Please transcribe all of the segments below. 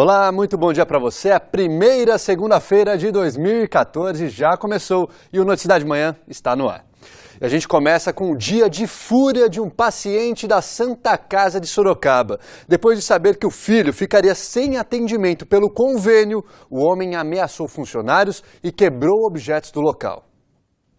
Olá, muito bom dia para você. A primeira segunda-feira de 2014 já começou e o Noticidade de Manhã está no ar. E a gente começa com o dia de fúria de um paciente da Santa Casa de Sorocaba. Depois de saber que o filho ficaria sem atendimento pelo convênio, o homem ameaçou funcionários e quebrou objetos do local.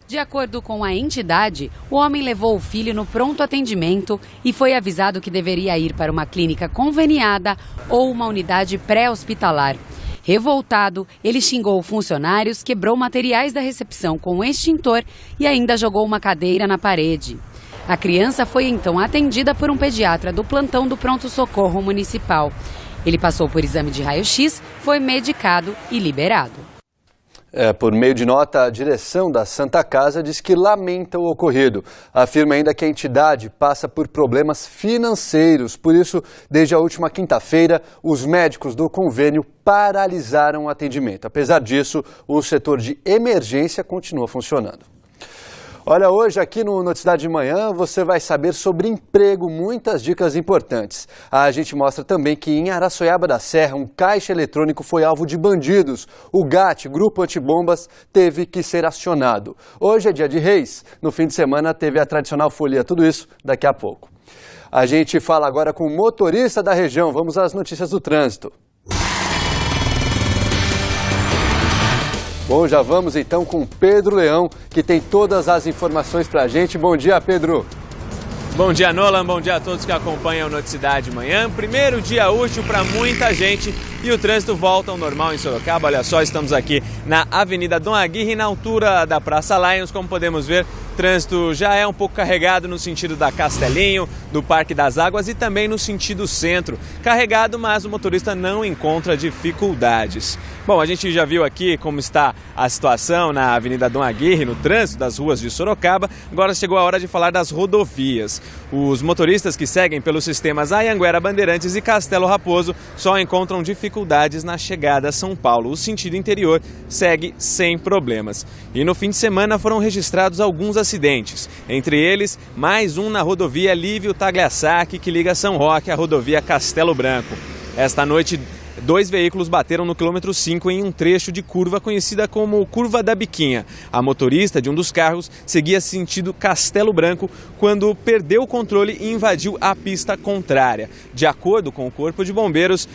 De acordo com a entidade, o homem levou o filho no pronto atendimento e foi avisado que deveria ir para uma clínica conveniada ou uma unidade pré-hospitalar. Revoltado, ele xingou funcionários, quebrou materiais da recepção com extintor e ainda jogou uma cadeira na parede. A criança foi então atendida por um pediatra do plantão do pronto-socorro municipal. Ele passou por exame de raio-x, foi medicado e liberado. Por meio de nota, a direção da Santa Casa diz que lamenta o ocorrido. Afirma ainda que a entidade passa por problemas financeiros. Por isso, desde a última quinta-feira, os médicos do convênio paralisaram o atendimento. Apesar disso, o setor de emergência continua funcionando. Olha, hoje aqui no Noticidade de Manhã você vai saber sobre emprego, muitas dicas importantes. A gente mostra também que em Araçoiaba da Serra, um caixa eletrônico foi alvo de bandidos. O GAT, Grupo Antibombas, teve que ser acionado. Hoje é dia de Reis, no fim de semana teve a tradicional folia, tudo isso daqui a pouco. A gente fala agora com o motorista da região, vamos às notícias do trânsito. Bom, já vamos então com Pedro Leão, que tem todas as informações pra gente. Bom dia, Pedro. Bom dia, Nolan. Bom dia a todos que acompanham o Noticidade de Manhã. Primeiro dia útil para muita gente e o trânsito volta ao normal em Sorocaba. Olha só, estamos aqui na Avenida Dom Aguirre, na altura da Praça Lions. Como podemos ver, o trânsito já é um pouco carregado no sentido da Castelinho, do Parque das Águas e também no sentido centro. Carregado, mas o motorista não encontra dificuldades. Bom, a gente já viu aqui como está a situação na Avenida Dom Aguirre, no trânsito das ruas de Sorocaba. Agora chegou a hora de falar das rodovias. Os motoristas que seguem pelos sistemas Anhanguera, Bandeirantes e Castelo Raposo só encontram dificuldades na chegada a São Paulo. O sentido interior segue sem problemas. E no fim de semana foram registrados alguns acidentes. Entre eles, mais um na rodovia Lívio Tagliassacchi, que liga São Roque à rodovia Castelo Branco. Esta noite, 2 veículos bateram no quilômetro 5 em um trecho de curva conhecida como Curva da Biquinha. A motorista de um dos carros seguia sentido Castelo Branco quando perdeu o controle e invadiu a pista contrária. De acordo com o Corpo de Bombeiros,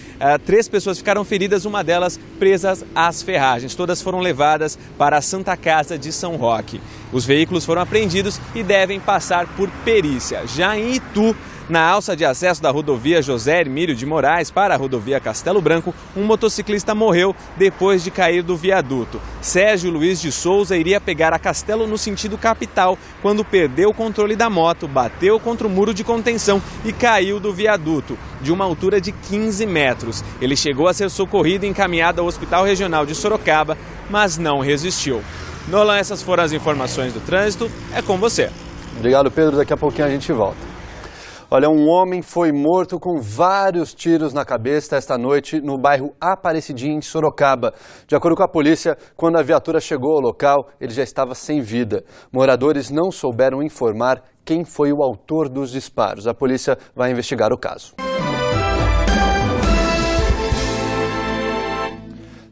3 pessoas ficaram feridas, uma delas presas às ferragens. Todas foram levadas para a Santa Casa de São Roque. Os veículos foram apreendidos e devem passar por perícia. Já em Itu, na alça de acesso da rodovia José Hermílio de Moraes para a rodovia Castelo Branco, um motociclista morreu depois de cair do viaduto. Sérgio Luiz de Souza iria pegar a Castelo no sentido capital quando perdeu o controle da moto, bateu contra o muro de contenção e caiu do viaduto, de uma altura de 15 metros. Ele chegou a ser socorrido e encaminhado ao Hospital Regional de Sorocaba, mas não resistiu. Nolan, essas foram as informações do trânsito. É com você. Obrigado, Pedro. Daqui a pouquinho a gente volta. Olha, um homem foi morto com vários tiros na cabeça esta noite no bairro Aparecidinha, em Sorocaba. De acordo com a polícia, quando a viatura chegou ao local, ele já estava sem vida. Moradores não souberam informar quem foi o autor dos disparos. A polícia vai investigar o caso.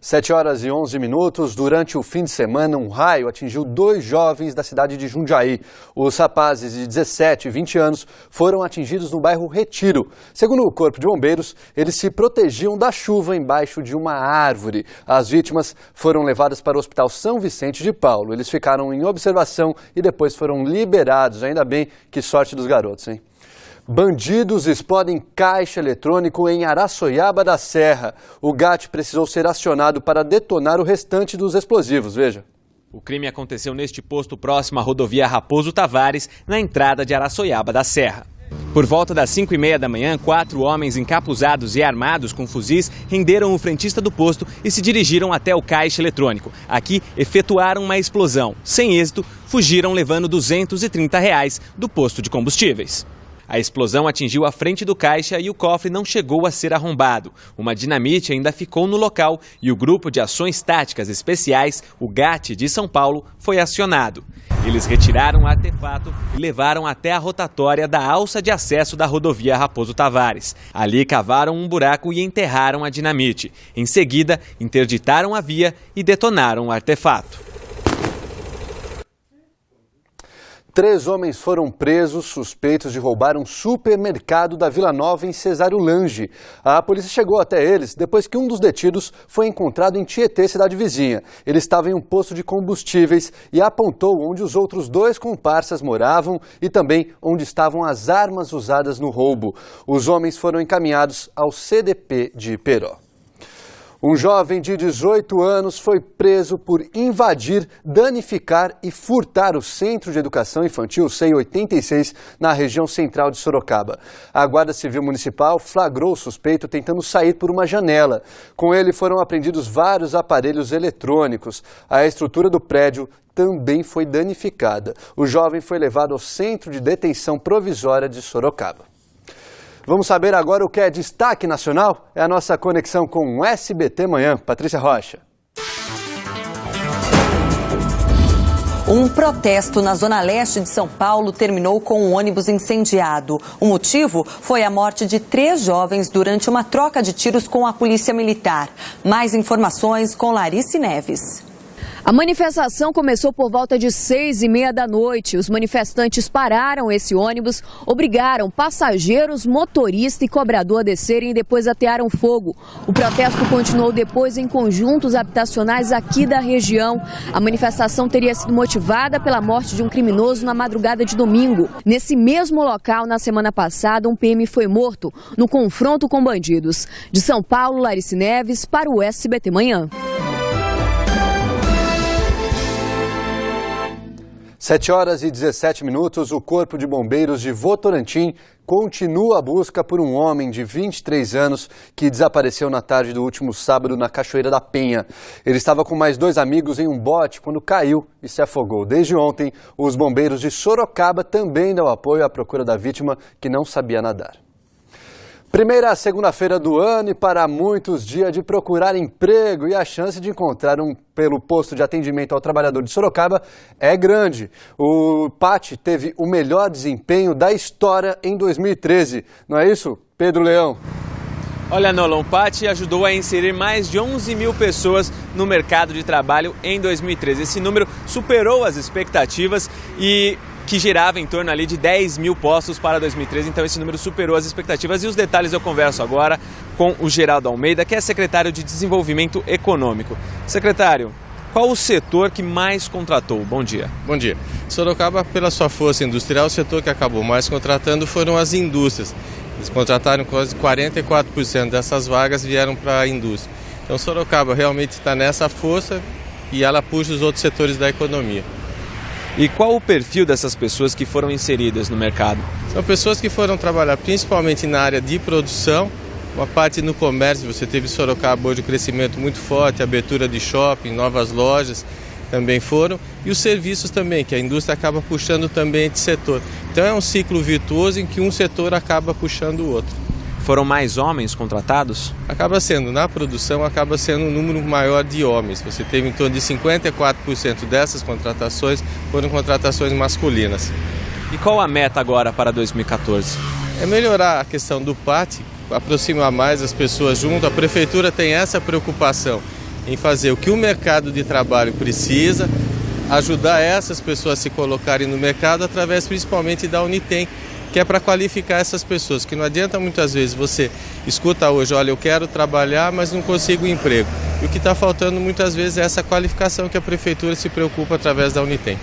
7h11. Durante o fim de semana, um raio atingiu 2 jovens da cidade de Jundiaí. Os rapazes de 17 e 20 anos foram atingidos no bairro Retiro. Segundo o Corpo de Bombeiros, eles se protegiam da chuva embaixo de uma árvore. As vítimas foram levadas para o Hospital São Vicente de Paulo. Eles ficaram em observação e depois foram liberados. Ainda bem, que sorte dos garotos, hein? Bandidos explodem caixa eletrônico em Araçoiaba da Serra. O GAT precisou ser acionado para detonar o restante dos explosivos. Veja. O crime aconteceu neste posto próximo à rodovia Raposo Tavares, na entrada de Araçoiaba da Serra. Por volta das 5h30 da manhã, 4 homens encapuzados e armados com fuzis renderam o frentista do posto e se dirigiram até o caixa eletrônico. Aqui, efetuaram uma explosão. Sem êxito, fugiram levando R$ 230 do posto de combustíveis. A explosão atingiu a frente do caixa e o cofre não chegou a ser arrombado. Uma dinamite ainda ficou no local e o Grupo de Ações Táticas Especiais, o GAT de São Paulo, foi acionado. Eles retiraram o artefato e levaram até a rotatória da alça de acesso da rodovia Raposo Tavares. Ali cavaram um buraco e enterraram a dinamite. Em seguida, interditaram a via e detonaram o artefato. 3 homens foram presos suspeitos de roubar um supermercado da Vila Nova em Cesário Lange. A polícia chegou até eles depois que um dos detidos foi encontrado em Tietê, cidade vizinha. Ele estava em um posto de combustíveis e apontou onde os outros 2 comparsas moravam e também onde estavam as armas usadas no roubo. Os homens foram encaminhados ao CDP de Iperó. Um jovem de 18 anos foi preso por invadir, danificar e furtar o Centro de Educação Infantil CEI 86 na região central de Sorocaba. A Guarda Civil Municipal flagrou o suspeito tentando sair por uma janela. Com ele foram apreendidos vários aparelhos eletrônicos. A estrutura do prédio também foi danificada. O jovem foi levado ao Centro de Detenção Provisória de Sorocaba. Vamos saber agora o que é destaque nacional? É a nossa conexão com o SBT Manhã. Patrícia Rocha. Um protesto na zona leste de São Paulo terminou com um ônibus incendiado. O motivo foi a morte de 3 jovens durante uma troca de tiros com a polícia militar. Mais informações com Larice Neves. A manifestação começou por volta de 6h30 da noite. Os manifestantes pararam esse ônibus, obrigaram passageiros, motorista e cobrador a descerem e depois atearam fogo. O protesto continuou depois em conjuntos habitacionais aqui da região. A manifestação teria sido motivada pela morte de um criminoso na madrugada de domingo. Nesse mesmo local, na semana passada, um PM foi morto no confronto com bandidos. De São Paulo, Larice Neves, para o SBT Manhã. 7h17, o Corpo de Bombeiros de Votorantim continua a busca por um homem de 23 anos que desapareceu na tarde do último sábado na Cachoeira da Penha. Ele estava com mais 2 amigos em um bote quando caiu e se afogou. Desde ontem, os bombeiros de Sorocaba também dão apoio à procura da vítima que não sabia nadar. Primeira segunda-feira do ano e para muitos dia de procurar emprego e a chance de encontrar pelo posto de atendimento ao trabalhador de Sorocaba é grande. O PAT teve o melhor desempenho da história em 2013. Não é isso, Pedro Leão? Olha, Nolan, o PAT ajudou a inserir mais de 11 mil pessoas no mercado de trabalho em 2013. Esse número superou as expectativas e que girava em torno ali de 10 mil postos para 2013, então esse número superou as expectativas. E os detalhes eu converso agora com o Geraldo Almeida, que é secretário de Desenvolvimento Econômico. Secretário, qual o setor que mais contratou? Bom dia. Bom dia. Sorocaba, pela sua força industrial, o setor que acabou mais contratando foram as indústrias. Eles contrataram quase 44% dessas vagas vieram para a indústria. Então Sorocaba realmente está nessa força e ela puxa os outros setores da economia. E qual o perfil dessas pessoas que foram inseridas no mercado? São pessoas que foram trabalhar principalmente na área de produção, uma parte no comércio. Você teve Sorocaba hoje um crescimento muito forte, abertura de shopping, novas lojas também foram, e os serviços também, que a indústria acaba puxando também esse setor. Então é um ciclo virtuoso em que um setor acaba puxando o outro. Foram mais homens contratados? Acaba sendo, na produção, acaba sendo um número maior de homens. Você teve em torno de 54% dessas contratações foram contratações masculinas. E qual a meta agora para 2014? É melhorar a questão do PAT, aproximar mais as pessoas junto. A prefeitura tem essa preocupação em fazer o que o mercado de trabalho precisa, ajudar essas pessoas a se colocarem no mercado através principalmente da Unitem, que é para qualificar essas pessoas, que não adianta muitas vezes você escuta hoje, olha, eu quero trabalhar, mas não consigo emprego. E o que está faltando muitas vezes é essa qualificação que a prefeitura se preocupa através da Unitem.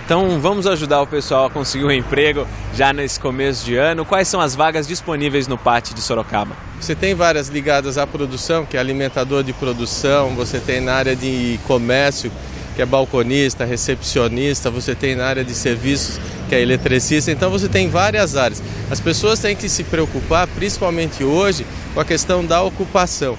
Então vamos ajudar o pessoal a conseguir um emprego já nesse começo de ano. Quais são as vagas disponíveis no PAT de Sorocaba? Você tem várias ligadas à produção, que é alimentador de produção, você tem na área de comércio, que é balconista, recepcionista, você tem na área de serviços, que é eletricista, então você tem várias áreas. As pessoas têm que se preocupar, principalmente hoje, com a questão da ocupação.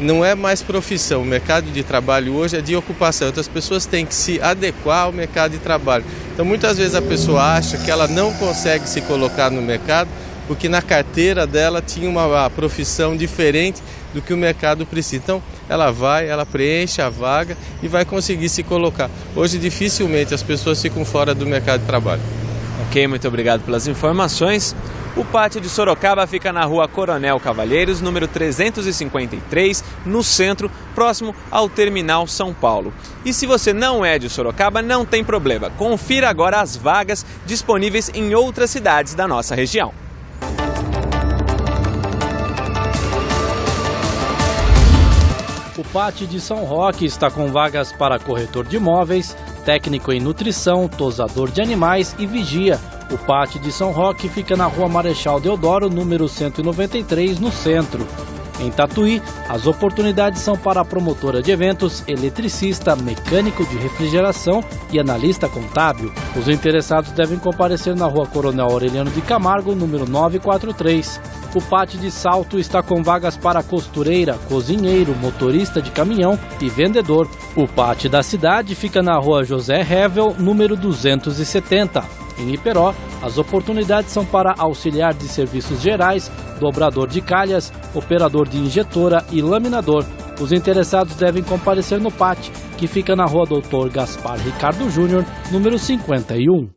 não é mais profissão. O mercado de trabalho hoje é de ocupação. Então as pessoas têm que se adequar ao mercado de trabalho. Então muitas vezes a pessoa acha que ela não consegue se colocar no mercado porque na carteira dela tinha uma profissão diferente do que o mercado precisa. Então ela preenche a vaga e vai conseguir se colocar. Hoje dificilmente as pessoas ficam fora do mercado de trabalho. Ok, muito obrigado pelas informações. O pátio de Sorocaba fica na rua Coronel Cavalheiros, número 353, no centro, próximo ao Terminal São Paulo. E se você não é de Sorocaba, não tem problema. Confira agora as vagas disponíveis em outras cidades da nossa região. O Pátio de São Roque está com vagas para corretor de imóveis, técnico em nutrição, tosador de animais e vigia. O Pátio de São Roque fica na rua Marechal Deodoro, número 193, no centro. Em Tatuí, as oportunidades são para a promotora de eventos, eletricista, mecânico de refrigeração e analista contábil. Os interessados devem comparecer na rua Coronel Aureliano de Camargo, número 943. O Pátio de Salto está com vagas para costureira, cozinheiro, motorista de caminhão e vendedor. O Pátio da Cidade fica na rua José Revel, número 270. Em Iperó, as oportunidades são para auxiliar de serviços gerais, dobrador de calhas, operador de injetora e laminador. Os interessados devem comparecer no pátio, que fica na rua Dr. Gaspar Ricardo Júnior, número 51.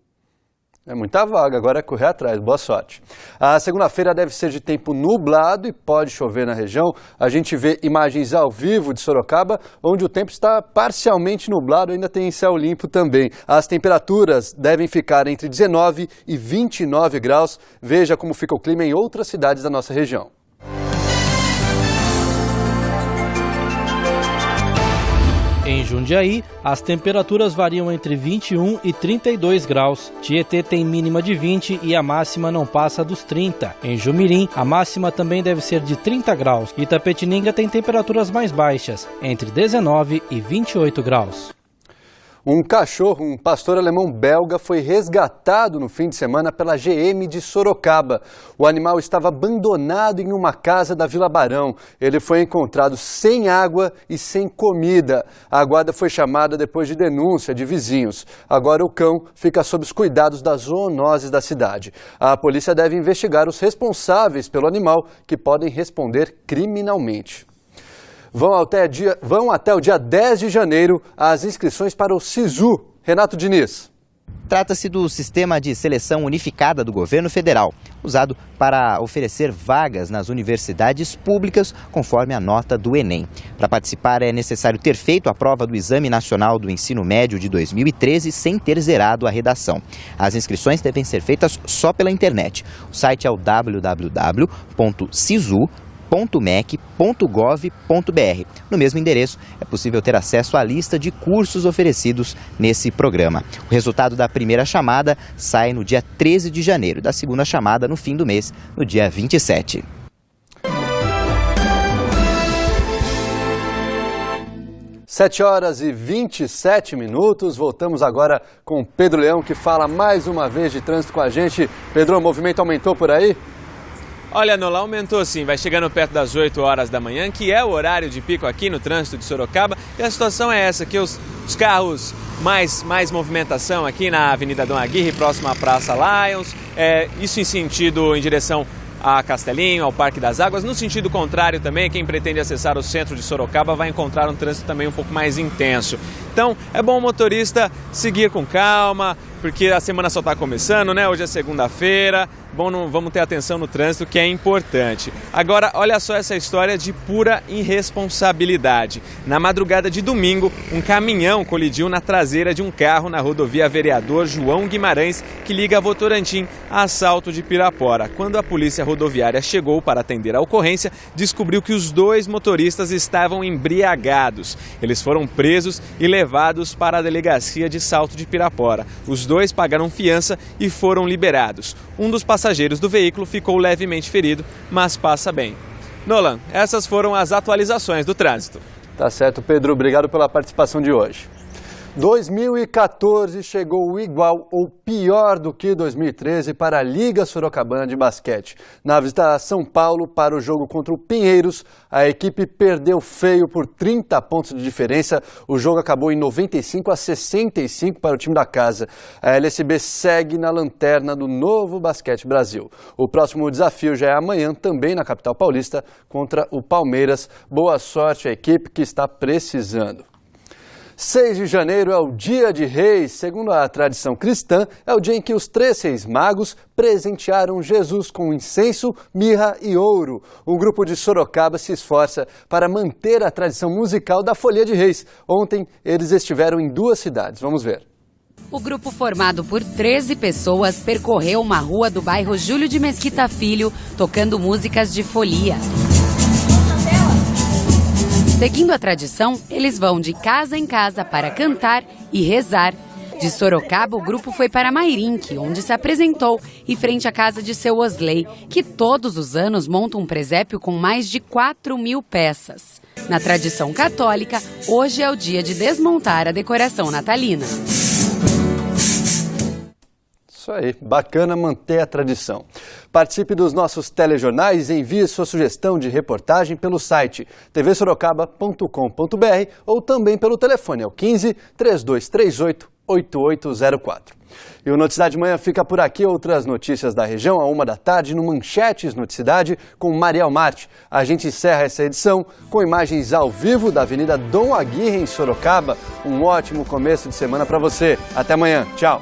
É muita vaga, agora é correr atrás. Boa sorte. A segunda-feira deve ser de tempo nublado e pode chover na região. A gente vê imagens ao vivo de Sorocaba, onde o tempo está parcialmente nublado, ainda tem céu limpo também. As temperaturas devem ficar entre 19 e 29 graus. Veja como fica o clima em outras cidades da nossa região. Em Jundiaí, as temperaturas variam entre 21 e 32 graus. Tietê tem mínima de 20 e a máxima não passa dos 30. Em Jumirim, a máxima também deve ser de 30 graus. Itapetininga tem temperaturas mais baixas, entre 19 e 28 graus. Um cachorro, um pastor alemão belga, foi resgatado no fim de semana pela GM de Sorocaba. O animal estava abandonado em uma casa da Vila Barão. Ele foi encontrado sem água e sem comida. A guarda foi chamada depois de denúncia de vizinhos. Agora o cão fica sob os cuidados das zoonoses da cidade. A polícia deve investigar os responsáveis pelo animal, que podem responder criminalmente. Vão até o dia 10 de janeiro as inscrições para o SISU. Renato Diniz. Trata-se do Sistema de Seleção Unificada do Governo Federal, usado para oferecer vagas nas universidades públicas conforme a nota do Enem. Para participar é necessário ter feito a prova do Exame Nacional do Ensino Médio de 2013 sem ter zerado a redação. As inscrições devem ser feitas só pela internet. O site é o www.sisu.mec.gov.br. No mesmo endereço, é possível ter acesso à lista de cursos oferecidos nesse programa. O resultado da primeira chamada sai no dia 13 de janeiro, da segunda chamada no fim do mês, no dia 27. Sete horas e 27 minutos. Voltamos agora com Pedro Leão, que fala mais uma vez de trânsito com a gente. Pedro, o movimento aumentou por aí? Olha, Nola, aumentou sim, vai chegando perto das 8 horas da manhã, que é o horário de pico aqui no trânsito de Sorocaba. E a situação é essa, que os carros, mais movimentação aqui na Avenida Dom Aguirre, próximo à Praça Lions, isso em direção a Castelinho, ao Parque das Águas. No sentido contrário também, quem pretende acessar o centro de Sorocaba vai encontrar um trânsito também um pouco mais intenso. Então, é bom o motorista seguir com calma, porque a semana só está começando, né? Hoje é segunda-feira. Bom, vamos ter atenção no trânsito, que é importante. Agora, olha só essa história de pura irresponsabilidade. Na madrugada de domingo, um caminhão colidiu na traseira de um carro na rodovia Vereador João Guimarães, que liga Votorantim a Salto de Pirapora. Quando a polícia rodoviária chegou para atender a ocorrência, descobriu que os dois motoristas estavam embriagados. Eles foram presos e levados para a delegacia de Salto de Pirapora. Os dois pagaram fiança e foram liberados. Um dos passageiros do veículo ficou levemente ferido, mas passa bem. Nolan, essas foram as atualizações do trânsito. Tá certo, Pedro. Obrigado pela participação de hoje. 2014 chegou igual ou pior do que 2013 para a Liga Sorocabana de Basquete. Na visita a São Paulo para o jogo contra o Pinheiros, a equipe perdeu feio por 30 pontos de diferença. O jogo acabou em 95-65 para o time da casa. A LSB segue na lanterna do Novo Basquete Brasil. O próximo desafio já é amanhã, também na capital paulista, contra o Palmeiras. Boa sorte à equipe que está precisando. 6 de janeiro é o Dia de Reis. Segundo a tradição cristã, é o dia em que os 3 reis magos presentearam Jesus com incenso, mirra e ouro. O grupo de Sorocaba se esforça para manter a tradição musical da Folia de Reis. Ontem, eles estiveram em 2 cidades. Vamos ver. O grupo, formado por 13 pessoas, percorreu uma rua do bairro Júlio de Mesquita Filho, tocando músicas de folia. Seguindo a tradição, eles vão de casa em casa para cantar e rezar. De Sorocaba, o grupo foi para Mairinque, onde se apresentou, e frente à casa de seu Osley, que todos os anos monta um presépio com mais de 4.000 peças. Na tradição católica, hoje é o dia de desmontar a decoração natalina. Isso aí, bacana manter a tradição. Participe dos nossos telejornais e envie sua sugestão de reportagem pelo site tvsorocaba.com.br ou também pelo telefone, é o 15 3238 8804. E o Noticidade Manhã fica por aqui. Outras notícias da região, à 1 da tarde, no Manchetes Noticidade, com Mariel Marte. A gente encerra essa edição com imagens ao vivo da Avenida Dom Aguirre, em Sorocaba. Um ótimo começo de semana para você. Até amanhã. Tchau.